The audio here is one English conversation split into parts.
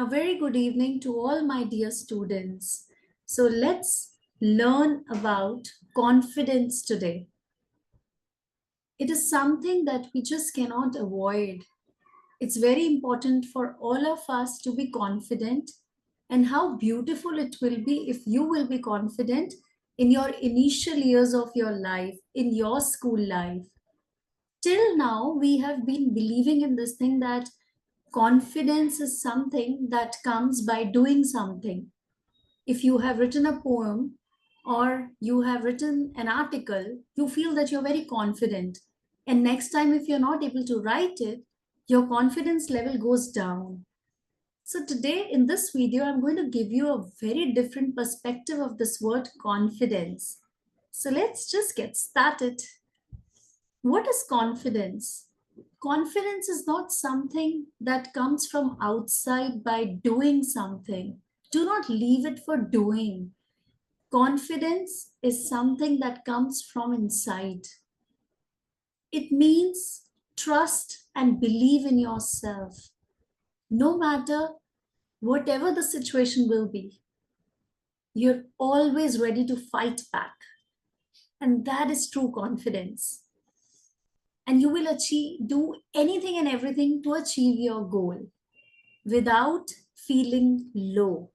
A very good evening to all my dear students. So let's learn about confidence today. It is something that we just cannot avoid. It's very important for all of us to be confident, and how beautiful it will be if you will be confident in your initial years of your life, in your school life. Till now, we have been believing in this thing that confidence is something that comes by doing something. If you have written a poem or you have written an article, you feel that you're very confident. And next time, if you're not able to write it, your confidence level goes down. So, today in this video, I'm going to give you a very different perspective of this word confidence. So, let's just get started. What is confidence? Confidence is not something that comes from outside by doing something. Do not leave it for doing. Confidence is something that comes from inside. It means trust and believe in yourself. No matter whatever the situation will be, you're always ready to fight back. And that is true confidence. And you will do anything and everything to achieve your goal without feeling low.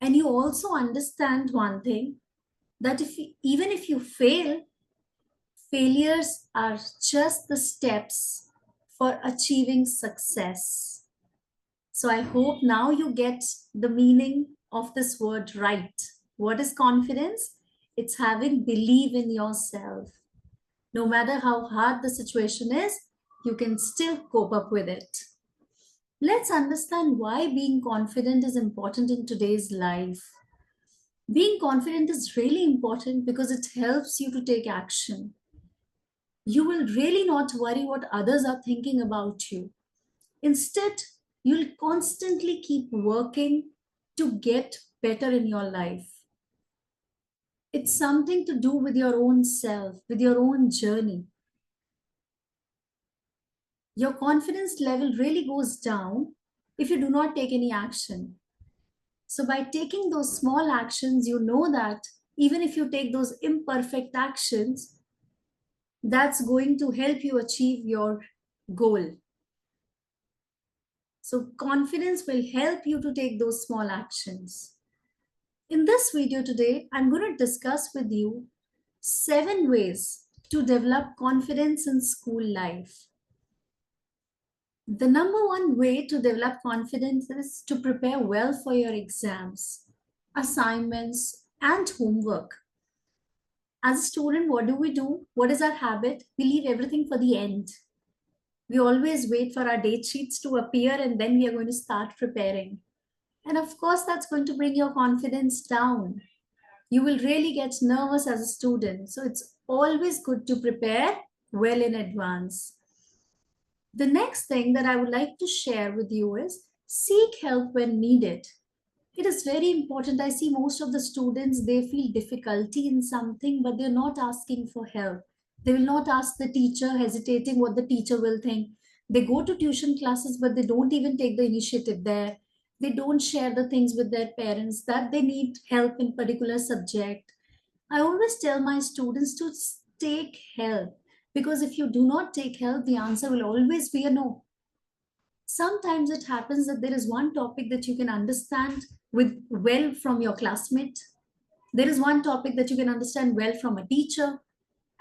And you also understand one thing, that even if you fail, failures are just the steps for achieving success. So I hope now you get the meaning of this word right. What is confidence? It's having belief in yourself. No matter how hard the situation is, you can still cope up with it. Let's understand why being confident is important in today's life. Being confident is really important because it helps you to take action. You will really not worry what others are thinking about you. Instead, you'll constantly keep working to get better in your life. It's something to do with your own self, with your own journey. Your confidence level really goes down if you do not take any action. So, by taking those small actions, you know that even if you take those imperfect actions, that's going to help you achieve your goal. So, confidence will help you to take those small actions. In this video today, I'm going to discuss with you 7 ways to develop confidence in school life. The number one way to develop confidence is to prepare well for your exams, assignments, and homework. As a student, what do? What is our habit? We leave everything for the end. We always wait for our date sheets to appear and then we are going to start preparing. And of course, that's going to bring your confidence down. You will really get nervous as a student. So it's always good to prepare well in advance. The next thing that I would like to share with you is seek help when needed. It is very important. I see most of the students, they feel difficulty in something, but they're not asking for help. They will not ask the teacher, hesitating what the teacher will think. They go to tuition classes, but they don't even take the initiative there. They don't share the things with their parents that they need help in particular subject. I always tell my students to take help, because if you do not take help, the answer will always be a no. Sometimes it happens that there is one topic that you can understand with well from your classmate. There is one topic that you can understand well from a teacher,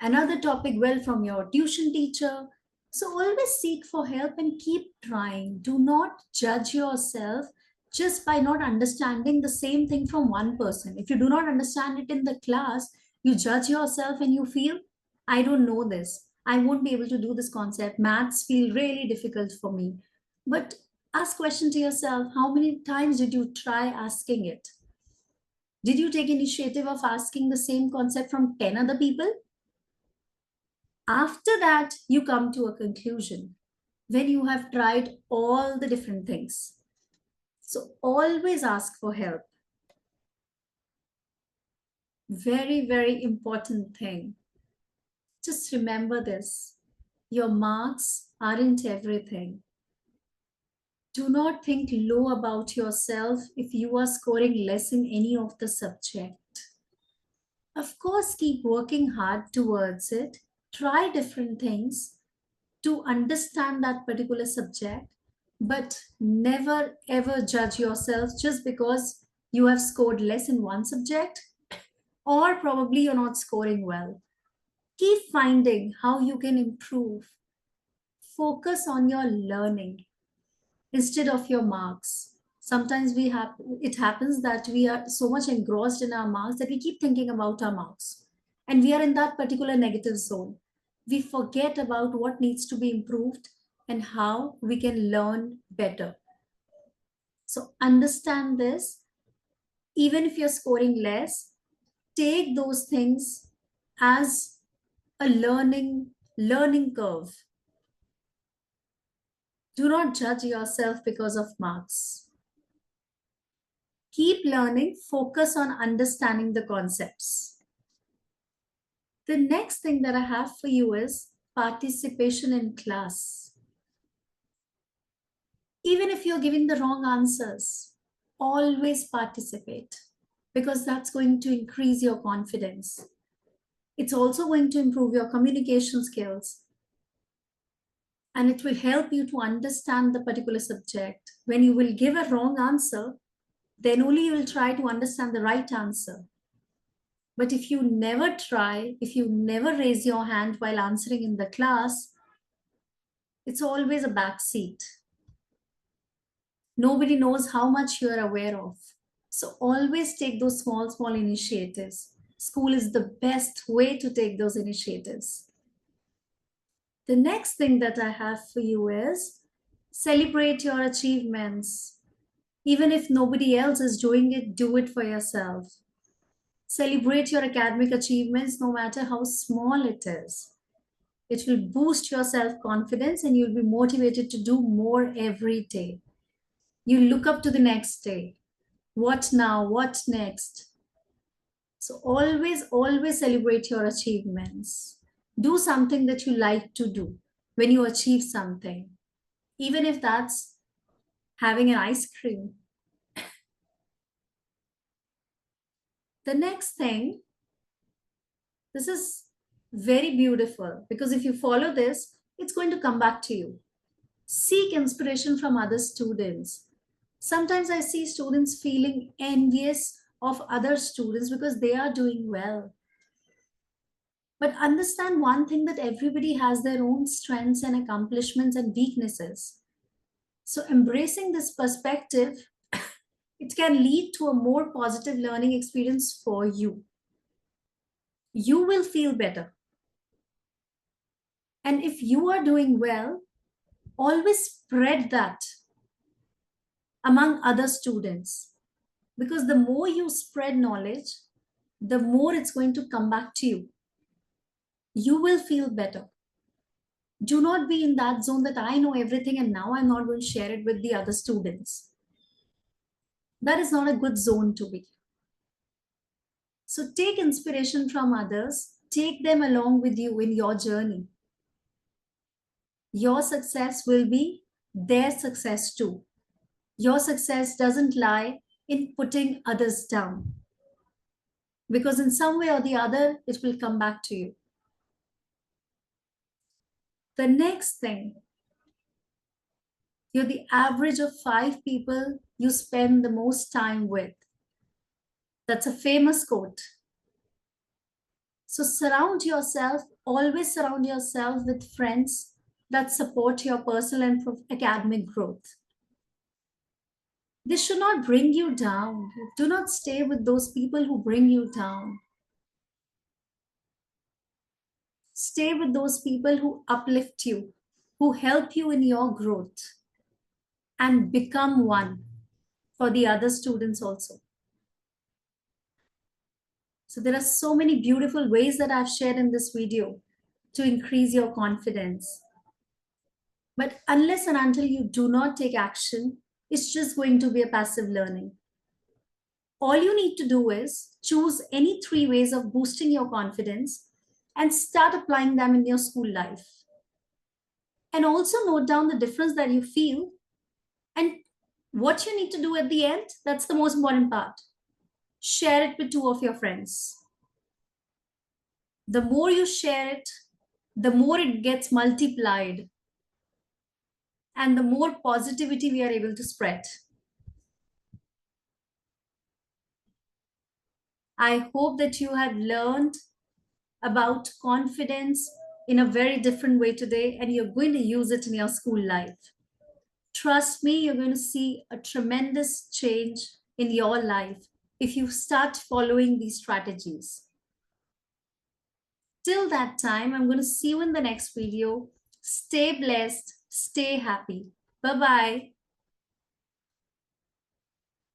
another topic well from your tuition teacher. So always seek for help and keep trying. Do not judge yourself just by not understanding the same thing from one person. If you do not understand it in the class, you judge yourself and you feel, I don't know this. I won't be able to do this concept. Maths feel really difficult for me. But ask question to yourself, how many times did you try asking it? Did you take initiative of asking the same concept from 10 other people? After that, you come to a conclusion when you have tried all the different things. So always ask for help. Very, very important thing. Just remember this. Your marks aren't everything. Do not think low about yourself if you are scoring less in any of the subject. Of course, keep working hard towards it. Try different things to understand that particular subject, but never ever judge yourself just because you have scored less in one subject or probably you're not scoring well. Keep finding how you can improve. Focus on your learning instead of your marks. Sometimes we have it happens that we are so much engrossed in our marks that we keep thinking about our marks and we are in that particular negative zone. We forget about what needs to be improved and how we can learn better. So understand this. Even if you're scoring less, take those things as a learning curve. Do not judge yourself because of marks. Keep learning, focus on understanding the concepts. The next thing that I have for you is participation in class. Even if you're giving the wrong answers, always participate because that's going to increase your confidence. It's also going to improve your communication skills and it will help you to understand the particular subject. When you will give a wrong answer, then only you will try to understand the right answer. But if you never try, if you never raise your hand while answering in the class, it's always a back seat. Nobody knows how much you are aware of. So always take those small initiatives. School is the best way to take those initiatives. The next thing that I have for you is celebrate your achievements. Even if nobody else is doing it, do it for yourself. Celebrate your academic achievements no matter how small it is. It will boost your self confidence and you'll be motivated to do more every day. You look up to the next day. What now? What next? So always celebrate your achievements. Do something that you like to do when you achieve something, even if that's having an ice cream. The next thing, this is very beautiful because if you follow this, it's going to come back to you. Seek inspiration from other students. Sometimes I see students feeling envious of other students because they are doing well. But understand one thing that everybody has their own strengths and accomplishments and weaknesses. So embracing this perspective, it can lead to a more positive learning experience for you. You will feel better. And if you are doing well, always spread that among other students. Because the more you spread knowledge, the more it's going to come back to you. You will feel better. Do not be in that zone that I know everything and now I'm not going to share it with the other students. That is not a good zone to be. So take inspiration from others, take them along with you in your journey. Your success will be their success too. Your success doesn't lie in putting others down because in some way or the other, it will come back to you. The next thing, you're the average of 5 people you spend the most time with. That's a famous quote. So always surround yourself with friends that support your personal and academic growth. This should not bring you down. Do not stay with those people who bring you down. Stay with those people who uplift you, who help you in your growth, and become one for the other students also. So there are so many beautiful ways that I've shared in this video to increase your confidence. But unless and until you do not take action, it's just going to be a passive learning. All you need to do is choose any 3 ways of boosting your confidence and start applying them in your school life. And also note down the difference that you feel And what you need to do at the end, that's the most important part. Share it with two of your friends. The more you share it, the more it gets multiplied and the more positivity we are able to spread. I hope that you have learned about confidence in a very different way today and you're going to use it in your school life. Trust me, you're going to see a tremendous change in your life if you start following these strategies. Till that time, I'm going to see you in the next video. Stay blessed, stay happy. Bye bye.